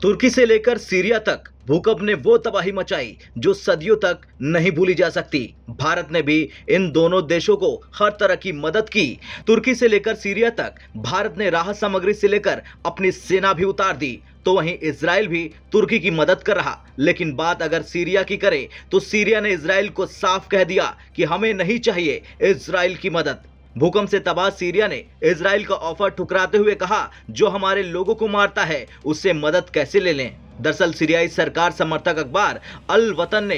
तुर्की से लेकर सीरिया तक भूकंप ने वो तबाही मचाई जो सदियों तक नहीं भूली जा सकती। भारत ने भी इन दोनों देशों को हर तरह की मदद की। तुर्की से लेकर सीरिया तक भारत ने राहत सामग्री से लेकर अपनी सेना भी उतार दी, तो वहीं इजराइल भी तुर्की की मदद कर रहा। लेकिन बात अगर सीरिया की करें तो सीरिया ने इजराइल को साफ कह दिया कि हमें नहीं चाहिए इजराइल की मदद। भूकंप से तबाह सीरिया ने इजराइल का ऑफर ठुकराते हुए कहा, जो हमारे लोगों को मारता है उससे मदद कैसे ले लें। दरअसल सीरियाई सरकार समर्थक अखबार अल वतन ने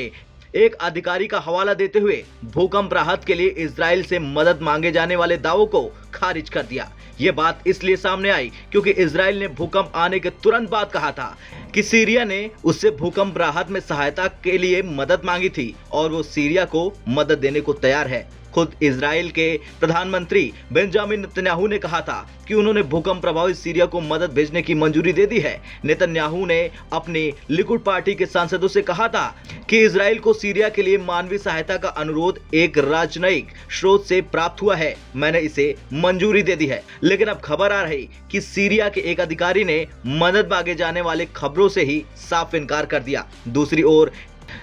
एक अधिकारी का हवाला देते हुए भूकंप राहत के लिए इजराइल से मदद मांगे जाने वाले दावों को खारिज कर दिया। ये बात इसलिए सामने आई क्योंकि इजराइल ने भूकंप आने के तुरंत बाद कहा था कि सीरिया ने उससे भूकंप राहत में सहायता के लिए मदद मांगी थी और वो सीरिया को मदद देने को तैयार है। खुद इजराइल के प्रधानमंत्री बेंजामिन नेतन्याहू ने कहा था कि उन्होंने भूकंप प्रभावित सीरिया को मदद भेजने की मंजूरी दे दी है। नेतन्याहू ने अपनी लिकुड पार्टी के सांसदों से कहा था कि इजराइल को सीरिया के लिए मानवीय सहायता का अनुरोध एक राजनयिक स्रोत से प्राप्त हुआ है, मैंने इसे मंजूरी दे दी है। लेकिन अब खबर आ रही कि सीरिया के एक अधिकारी ने मदद मांगे जाने वाले खबरों से ही साफ इनकार कर दिया। दूसरी ओर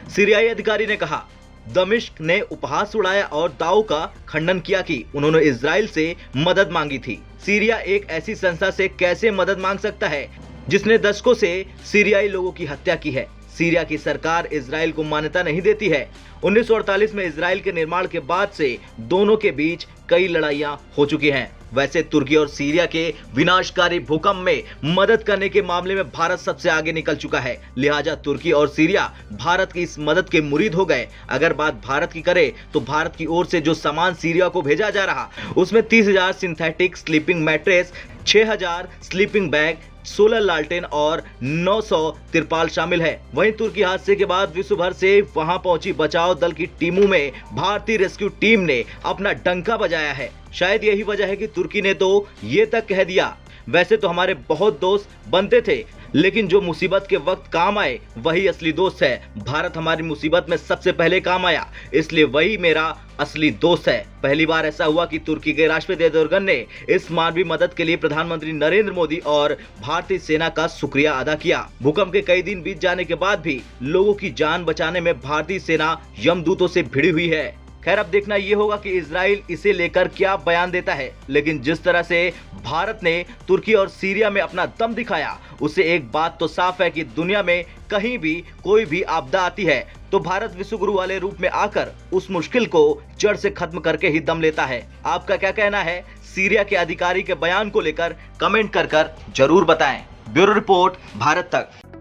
सीरियाई अधिकारी ने कहा, दमिश्क ने उपहास उड़ाया और दावों का खंडन किया कि उन्होंने इजराइल से मदद मांगी थी। सीरिया एक ऐसी संस्था से कैसे मदद मांग सकता है जिसने दशकों से सीरियाई लोगों की हत्या की है। सीरिया की सरकार इजराइल को मान्यता नहीं देती है। 1948 में इजराइल के निर्माण के बाद से दोनों के बीच कई लड़ाइयां हो चुकी हैं। वैसे तुर्की और सीरिया के विनाशकारी भूकंप में मदद करने के मामले में भारत सबसे आगे निकल चुका है। लिहाजा तुर्की और सीरिया भारत की इस मदद के मुरीद हो गए। अगर बात भारत की करें तो भारत की ओर से जो सामान सीरिया को भेजा जा रहा उसमें 30,000 synthetic sleeping mattress, 6,000 sleeping bag, 16 लालटेन और 900 तिरपाल शामिल है। वहीं तुर्की हादसे के बाद विश्व भर से वहां पहुंची बचाव दल की टीमों में भारतीय रेस्क्यू टीम ने अपना डंका बजाया है। शायद यही वजह है कि तुर्की ने तो ये तक कह दिया, वैसे तो हमारे बहुत दोस्त बनते थे, लेकिन जो मुसीबत के वक्त काम आए वही असली दोस्त है। भारत हमारी मुसीबत में सबसे पहले काम आया, इसलिए वही मेरा असली दोस्त है। पहली बार ऐसा हुआ कि तुर्की के राष्ट्रपति एर्दोगन ने इस मानवीय मदद के लिए प्रधानमंत्री नरेंद्र मोदी और भारतीय सेना का शुक्रिया अदा किया। भूकंप के कई दिन बीत जाने के बाद भी लोगों की जान बचाने में भारतीय सेना यमदूतों से भिड़ी हुई है। खैर, अब देखना ये होगा कि इजराइल इसे लेकर क्या बयान देता है। लेकिन जिस तरह से भारत ने तुर्की और सीरिया में अपना दम दिखाया, उससे एक बात तो साफ है कि दुनिया में कहीं भी कोई भी आपदा आती है तो भारत विश्वगुरु वाले रूप में आकर उस मुश्किल को जड़ से खत्म करके ही दम लेता है। आपका क्या कहना है सीरिया के अधिकारी के बयान को लेकर? कमेंट कर जरूर बताएं। ब्यूरो रिपोर्ट, भारत तक।